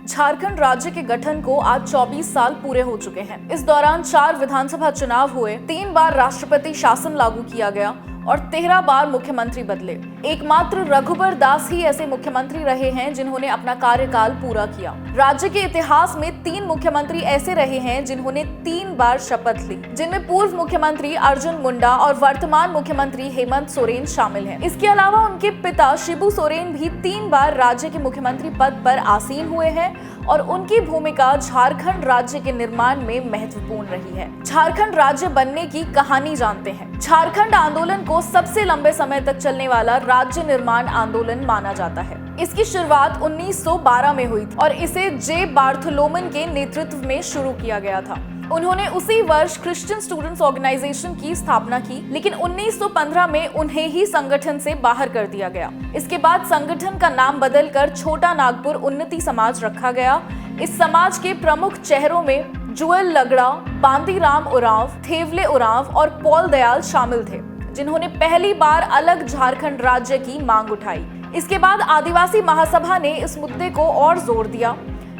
झारखंड राज्य के गठन को आज 24 साल पूरे हो चुके हैं। इस दौरान 4 विधानसभा चुनाव हुए, 3 बार राष्ट्रपति शासन लागू किया गया और 13 बार मुख्यमंत्री बदले। एकमात्र रघुबर दास ही ऐसे मुख्यमंत्री रहे हैं जिन्होंने अपना कार्यकाल पूरा किया। राज्य के इतिहास में 3 मुख्यमंत्री ऐसे रहे हैं जिन्होंने 3 बार शपथ ली, जिनमें पूर्व मुख्यमंत्री अर्जुन मुंडा और वर्तमान मुख्यमंत्री हेमंत सोरेन शामिल हैं। इसके अलावा उनके पिता शिबू सोरेन भी 3 बार राज्य के मुख्यमंत्री पद पर आसीन हुए हैं और उनकी भूमिका झारखंड राज्य के निर्माण में महत्वपूर्ण रही है। झारखंड राज्य बनने की कहानी जानते हैं। झारखंड आंदोलन को सबसे लंबे समय तक चलने वाला राज्य निर्माण आंदोलन माना जाता है। इसकी शुरुआत 1912 में हुई थी और इसे जे बार्थोलोमन के नेतृत्व में शुरू किया गया था। उन्होंने उसी वर्ष क्रिश्चियन स्टूडेंट्स ऑर्गेनाइजेशन की स्थापना की, लेकिन 1915 में उन्हें ही संगठन से बाहर कर दिया गया। इसके बाद संगठन का नाम बदलकर छोटा नागपुर उन्नति समाज रखा गया। इस समाज के प्रमुख चेहरों में जुएल लगड़ा, बांदीराम उरांव, थेवले उरांव और पॉल दयाल शामिल थे, जिन्होंने पहली बार अलग झारखंड राज्य की मांग उठाई। इसके बाद आदिवासी महासभा ने इस मुद्दे को और जोर दिया।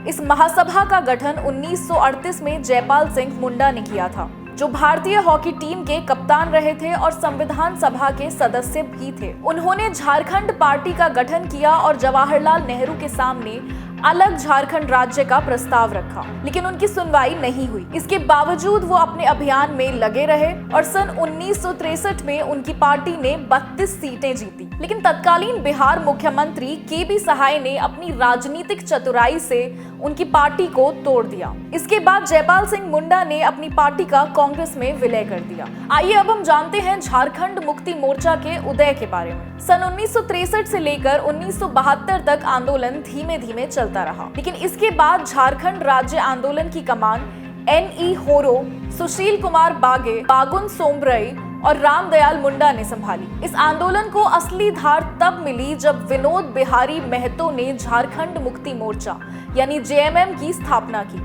इस महासभा का गठन 1938 में जयपाल सिंह मुंडा ने किया था, जो भारतीय हॉकी टीम के कप्तान रहे थे और संविधान सभा के सदस्य भी थे। उन्होंने झारखंड पार्टी का गठन किया और जवाहरलाल नेहरू के सामने अलग झारखंड राज्य का प्रस्ताव रखा, लेकिन उनकी सुनवाई नहीं हुई। इसके बावजूद वो अपने अभियान में लगे रहे और सन 1963 में उनकी पार्टी ने 32 सीटें जीती। लेकिन तत्कालीन बिहार मुख्यमंत्री के.बी. सहाय ने अपनी राजनीतिक चतुराई से उनकी पार्टी को तोड़ दिया। इसके बाद जयपाल सिंह मुंडा ने अपनी पार्टी का कांग्रेस में विलय कर दिया। आइए अब हम जानते हैं झारखंड मुक्ति मोर्चा के उदय के बारे में। सन 1963 से लेकर 1972 तक आंदोलन धीमे धीमे चलता रहा, लेकिन इसके बाद झारखंड राज्य आंदोलन की कमान N.E. होरो, सुशील कुमार बागे, बागुन सोमरई और रामदयाल मुंडा ने संभाली। इस आंदोलन को असली धार तब मिली जब विनोद बिहारी महतो ने झारखंड मुक्ति मोर्चा यानी JMM की स्थापना की।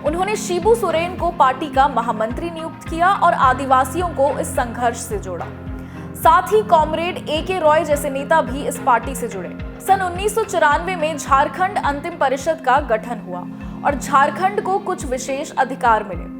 उन्होंने शिबू सोरेन को पार्टी का महामंत्री नियुक्त किया और आदिवासियों को इस संघर्ष से जोड़ा। साथ ही कॉमरेड A.K. रॉय जैसे नेता भी इस पार्टी से जुड़े। सन 1994 में झारखंड अंतिम परिषद का गठन हुआ और झारखंड को कुछ विशेष अधिकार मिले।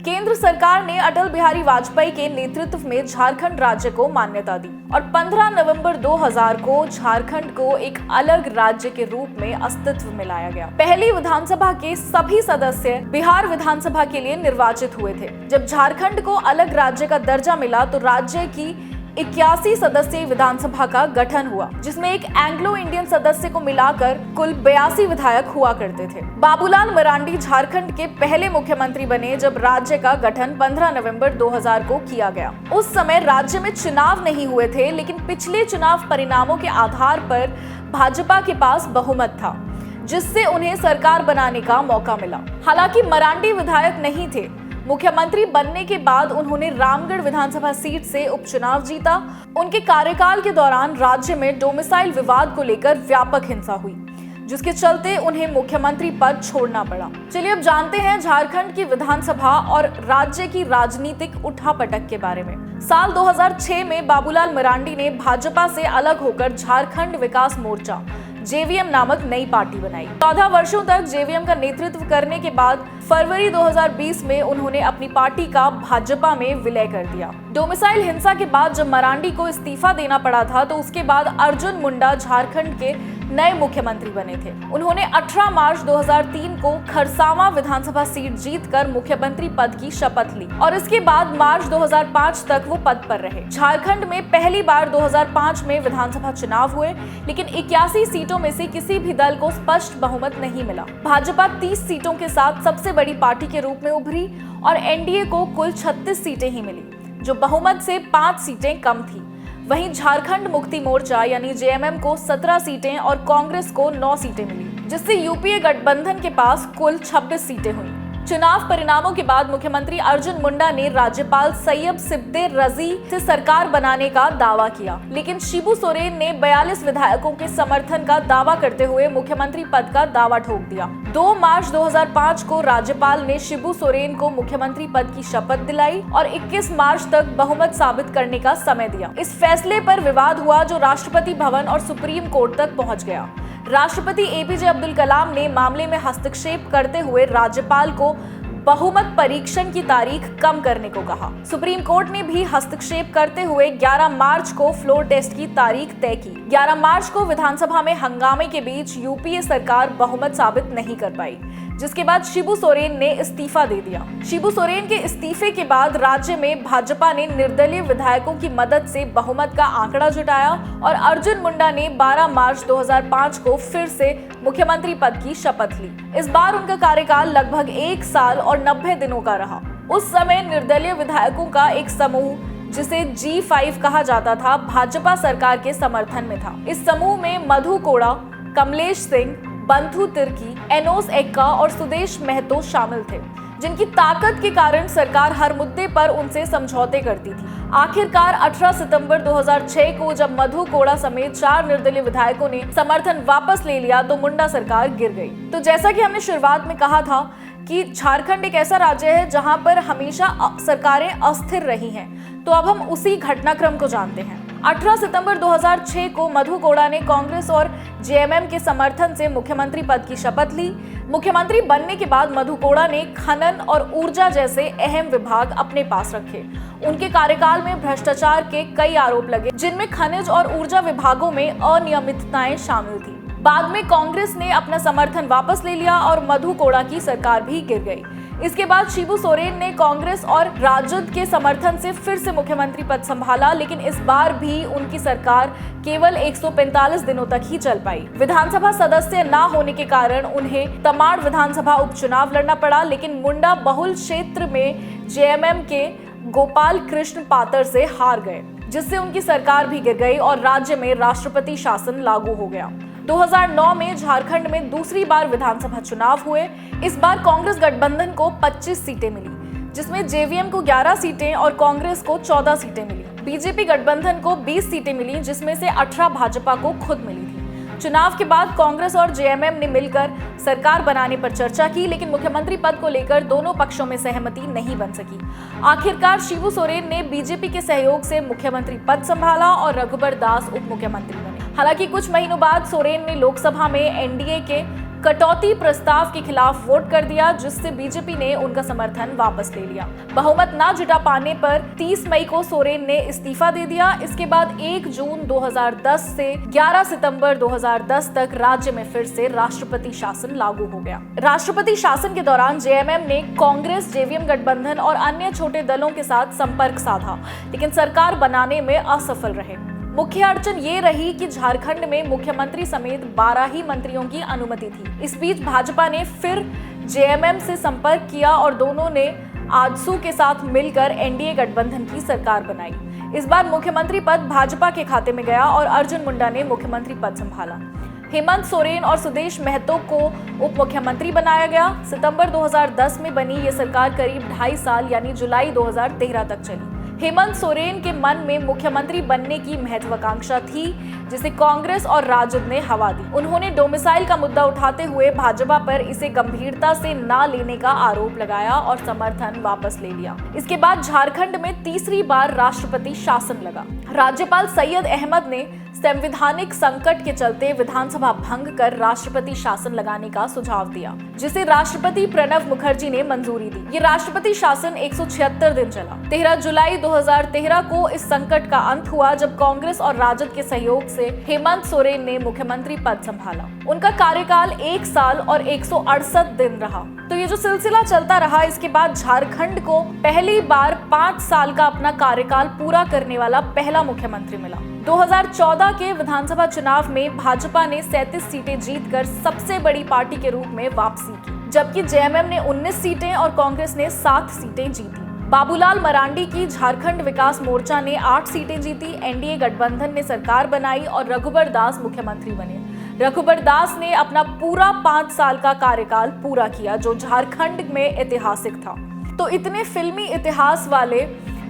केंद्र सरकार ने अटल बिहारी वाजपेयी के नेतृत्व में झारखंड राज्य को मान्यता दी और 15 नवंबर 2000 को झारखंड को एक अलग राज्य के रूप में अस्तित्व में लाया गया। पहली विधानसभा के सभी सदस्य बिहार विधानसभा के लिए निर्वाचित हुए थे। जब झारखंड को अलग राज्य का दर्जा मिला तो राज्य की 81 सदस्यीय विधानसभा का गठन हुआ, जिसमें एक एंग्लो इंडियन सदस्य को मिलाकर कुल 82 विधायक हुआ करते थे। बाबूलाल मरांडी झारखंड के पहले मुख्यमंत्री बने जब राज्य का गठन 15 नवंबर 2000 को किया गया। उस समय राज्य में चुनाव नहीं हुए थे, लेकिन पिछले चुनाव परिणामों के आधार पर भाजपा के पास बहुमत था, जिससे उन्हें सरकार बनाने का मौका मिला। हालांकि मरांडी विधायक नहीं थे। मुख्यमंत्री बनने के बाद उन्होंने रामगढ़ विधानसभा सीट से उपचुनाव जीता। उनके कार्यकाल के दौरान राज्य में डोमिसाइल विवाद को लेकर व्यापक हिंसा हुई, जिसके चलते उन्हें मुख्यमंत्री पद छोड़ना पड़ा। चलिए अब जानते हैं झारखंड की विधानसभा और राज्य की राजनीतिक उठापटक के बारे में। साल 2006 में बाबूलाल मरांडी ने भाजपा से अलग होकर झारखंड विकास मोर्चा JVM नामक नई पार्टी बनाई। 14 वर्षों तक JVM का नेतृत्व करने के बाद फरवरी 2020 में उन्होंने अपनी पार्टी का भाजपा में विलय कर दिया। डोमिसाइल हिंसा के बाद जब मरांडी को इस्तीफा देना पड़ा था तो उसके बाद अर्जुन मुंडा झारखंड के नए मुख्यमंत्री बने थे। उन्होंने 18 मार्च 2003 को खरसावां विधानसभा सीट जीतकर मुख्यमंत्री पद की शपथ ली और इसके बाद मार्च 2005 तक वो पद पर रहे। झारखंड में पहली बार 2005 में विधानसभा चुनाव हुए, लेकिन 81 सीटों में से किसी भी दल को स्पष्ट बहुमत नहीं मिला। भाजपा 30 सीटों के साथ सबसे बड़ी पार्टी के रूप में उभरी और NDA को कुल 36 सीटें ही मिली, जो बहुमत से 5 सीटें कम थी। वहीं झारखंड मुक्ति मोर्चा यानी JMM को 17 सीटें और कांग्रेस को 9 सीटें मिली, जिससे यूपीए गठबंधन के पास कुल 26 सीटें हुई। चुनाव परिणामों के बाद मुख्यमंत्री अर्जुन मुंडा ने राज्यपाल सैयद सिब्दे रजी से सरकार बनाने का दावा किया, लेकिन शिबू सोरेन ने 42 विधायकों के समर्थन का दावा करते हुए मुख्यमंत्री पद का दावा ठोक दिया। 2 मार्च 2005 को राज्यपाल ने शिबू सोरेन को मुख्यमंत्री पद की शपथ दिलाई और 21 मार्च तक बहुमत साबित करने का समय दिया। इस फैसले पर विवाद हुआ जो राष्ट्रपति भवन और सुप्रीम कोर्ट तक पहुंच गया। राष्ट्रपति एपीजे अब्दुल कलाम ने मामले में हस्तक्षेप करते हुए राज्यपाल को बहुमत परीक्षण की तारीख कम करने को कहा। सुप्रीम कोर्ट ने भी हस्तक्षेप करते हुए 11 मार्च को फ्लोर टेस्ट की तारीख तय की। 11 मार्च को विधानसभा में हंगामे के बीच यूपीए सरकार बहुमत साबित नहीं कर पाई, जिसके बाद शिबू सोरेन ने इस्तीफा दे दिया। शिबू सोरेन के इस्तीफे के बाद राज्य में भाजपा ने निर्दलीय विधायकों की मदद से बहुमत का आंकड़ा जुटाया और अर्जुन मुंडा ने 12 मार्च 2005 को फिर से मुख्यमंत्री पद की शपथ ली। इस बार उनका कार्यकाल लगभग 1 साल और 90 दिनों का रहा। उस समय निर्दलीय विधायकों का एक समूह, जिसे G5 कहा जाता था, भाजपा सरकार के समर्थन में था। इस समूह में मधु कोड़ा, कमलेश सिंह, बंधु तिर्की, एनोस एक्का और सुदेश महतो शामिल थे, जिनकी ताकत के कारण सरकार हर मुद्दे पर उनसे समझौते करती थी। आखिरकार 18 सितंबर 2006 को जब मधु कोड़ा समेत 4 निर्दलीय विधायकों ने समर्थन वापस ले लिया तो मुंडा सरकार गिर गई। तो जैसा कि हमने शुरुआत में कहा था कि झारखंड एक ऐसा राज्य है जहां पर हमेशा सरकारें अस्थिर रही हैं, तो अब हम उसी घटनाक्रम को जानते हैं। 18 सितंबर 2006 को मधु कोड़ा ने कांग्रेस और जेएमएम के समर्थन से मुख्यमंत्री पद की शपथ ली। मुख्यमंत्री बनने के बाद मधु कोड़ा ने खनन और ऊर्जा जैसे अहम विभाग अपने पास रखे। उनके कार्यकाल में भ्रष्टाचार के कई आरोप लगे, जिनमें खनिज और ऊर्जा विभागों में अनियमितताएं शामिल थी। बाद में कांग्रेस ने अपना समर्थन वापस ले लिया और मधु कोड़ा की सरकार भी गिर गई। इसके बाद शिबू सोरेन ने कांग्रेस और राजद के समर्थन से फिर से मुख्यमंत्री पद संभाला, लेकिन इस बार भी उनकी सरकार केवल 145 दिनों तक ही चल पाई। विधानसभा सदस्य न होने के कारण उन्हें तमाड़ विधानसभा उपचुनाव लड़ना पड़ा, लेकिन मुंडा बहुल क्षेत्र में जेएमएम के गोपाल कृष्ण पातर से हार गए, जिससे उनकी सरकार भी गिर गई और राज्य में राष्ट्रपति शासन लागू हो गया। 2009 में झारखंड में दूसरी बार विधानसभा चुनाव हुए। इस बार कांग्रेस गठबंधन को 25 सीटें मिली, जिसमें जेवीएम को 11 सीटें और कांग्रेस को 14 सीटें मिली। बीजेपी गठबंधन को 20 सीटें मिली, जिसमें से 18 भाजपा को खुद मिली थी। चुनाव के बाद कांग्रेस और जेएमएम ने मिलकर सरकार बनाने पर चर्चा की, लेकिन मुख्यमंत्री पद को लेकर दोनों पक्षों में सहमति नहीं बन सकी। आखिरकार शिबू सोरेन ने बीजेपी के सहयोग से मुख्यमंत्री पद संभाला और रघुबर दास उप मुख्यमंत्री बने। हालांकि कुछ महीनों बाद सोरेन ने लोकसभा में एनडीए के कटौती प्रस्ताव के खिलाफ वोट कर दिया, जिससे बीजेपी ने उनका समर्थन वापस ले लिया। बहुमत न जुटा पाने पर 30 मई को सोरेन ने इस्तीफा दे दिया। इसके बाद 1 जून 2010 से 11 सितंबर 2010 तक राज्य में फिर से राष्ट्रपति शासन लागू हो गया। राष्ट्रपति शासन के दौरान जेएमएम ने कांग्रेस, जेवीएम गठबंधन और अन्य छोटे दलों के साथ संपर्क साधा, लेकिन सरकार बनाने में असफल रहे। मुख्य अड़चन ये रही कि झारखंड में मुख्यमंत्री समेत 12 ही मंत्रियों की अनुमति थी। इस बीच भाजपा ने फिर जेएमएम से संपर्क किया और दोनों ने आजसू के साथ मिलकर एनडीए गठबंधन की सरकार बनाई। इस बार मुख्यमंत्री पद भाजपा के खाते में गया और अर्जुन मुंडा ने मुख्यमंत्री पद संभाला। हेमंत सोरेन और सुदेश महतो को उप मुख्यमंत्री बनाया गया। सितंबर 2010 में बनी ये सरकार करीब 2.5 साल यानी जुलाई 2013 तक चली। हेमंत सोरेन के मन में मुख्यमंत्री बनने की महत्वाकांक्षा थी, जिसे कांग्रेस और राजद ने हवा दी। उन्होंने डोमिसाइल का मुद्दा उठाते हुए भाजपा पर इसे गंभीरता से न लेने का आरोप लगाया और समर्थन वापस ले लिया। इसके बाद झारखंड में तीसरी बार राष्ट्रपति शासन लगा। राज्यपाल सैयद अहमद ने संवैधानिक संकट के चलते विधानसभा भंग कर राष्ट्रपति शासन लगाने का सुझाव दिया, जिसे राष्ट्रपति प्रणब मुखर्जी ने मंजूरी दी। ये राष्ट्रपति शासन 176 दिन चला। 13 जुलाई 2013 को इस संकट का अंत हुआ, जब कांग्रेस और राजद के सहयोग से हेमंत सोरेन ने मुख्यमंत्री पद संभाला। उनका कार्यकाल 1 साल और 168 दिन रहा। तो ये जो सिलसिला चलता रहा, इसके बाद झारखंड को पहली बार 5 साल का अपना कार्यकाल पूरा करने वाला पहला मुख्यमंत्री मिला। 2014 के विधानसभा चुनाव में भाजपा ने 37 सीटें जीतकर सबसे बड़ी पार्टी के रूप में वापसी की, जबकि जेएमएम ने 19 सीटें और कांग्रेस ने 7 सीटें जीती। बाबूलाल मरांडी की झारखंड विकास मोर्चा ने 8 सीटें जीती। एनडीए गठबंधन ने सरकार बनाई और रघुबर दास मुख्यमंत्री बने। रघुबर दास ने अपना पूरा 5 साल का कार्यकाल पूरा किया, जो झारखंड में ऐतिहासिक था। तो इतने फिल्मी इतिहास वाले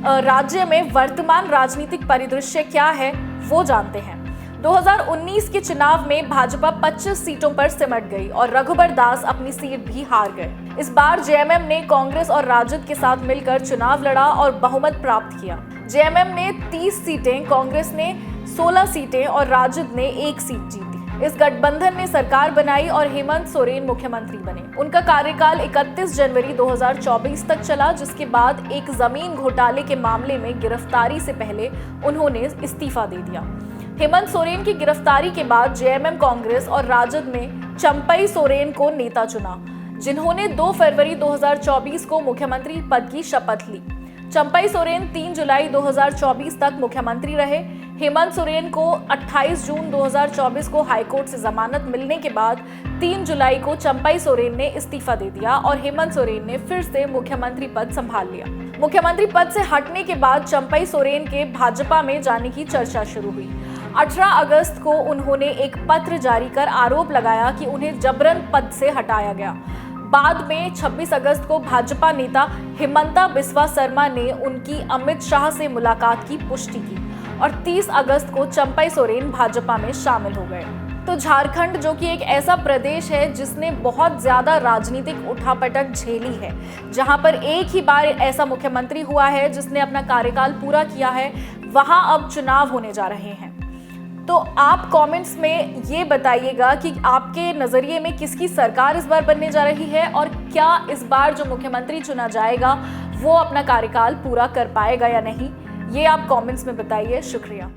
राज्य में वर्तमान राजनीतिक परिदृश्य क्या है, वो जानते हैं। 2019 के चुनाव में भाजपा 25 सीटों पर सिमट गई और रघुबर दास अपनी सीट भी हार गए। इस बार जेएमएम ने कांग्रेस और राजद के साथ मिलकर चुनाव लड़ा और बहुमत प्राप्त किया। जेएमएम ने 30 सीटें, कांग्रेस ने 16 सीटें और राजद ने 1 सीट जीती। इस गठबंधन ने सरकार बनाई और हेमंत सोरेन मुख्यमंत्री बने। उनका कार्यकाल 31 जनवरी 2024 तक चला, जिसके बाद एक जमीन घोटाले के मामले में गिरफ्तारी से पहले उन्होंने इस्तीफा दे दिया। हेमंत सोरेन की गिरफ्तारी के बाद जेएमएम कांग्रेस और राजद ने चंपई सोरेन को नेता चुना, जिन्होंने 2 फरवरी 2024 को मुख्यमंत्री पद की शपथ ली। चंपई सोरेन 3 जुलाई 2024 तक मुख्यमंत्री रहे। हेमंत सोरेन को 28 जून 2024 को हाईकोर्ट से जमानत मिलने के बाद 3 जुलाई को चंपई सोरेन ने इस्तीफा दे दिया और हेमंत सोरेन ने फिर से मुख्यमंत्री पद संभाल लिया। मुख्यमंत्री पद से हटने के बाद चंपई सोरेन के भाजपा में जाने की चर्चा शुरू हुई। 18 अगस्त को उन्होंने एक पत्र जारी कर आरोप लगाया कि उन्हें जबरन पद से हटाया गया। बाद में 26 अगस्त को भाजपा नेता हिमंता बिस्वा शर्मा ने उनकी अमित शाह से मुलाकात की पुष्टि की और 30 अगस्त को चंपई सोरेन भाजपा में शामिल हो गए। तो झारखंड, जो कि एक ऐसा प्रदेश है जिसने बहुत ज्यादा राजनीतिक उठापटक झेली है, जहां पर एक ही बार ऐसा मुख्यमंत्री हुआ है जिसने अपना कार्यकाल पूरा किया है, वहां अब चुनाव होने जा रहे हैं। तो आप कमेंट्स में ये बताइएगा कि आपके नज़रिए में किसकी सरकार इस बार बनने जा रही है और क्या इस बार जो मुख्यमंत्री चुना जाएगा वो अपना कार्यकाल पूरा कर पाएगा या नहीं। ये आप कमेंट्स में बताइए। शुक्रिया।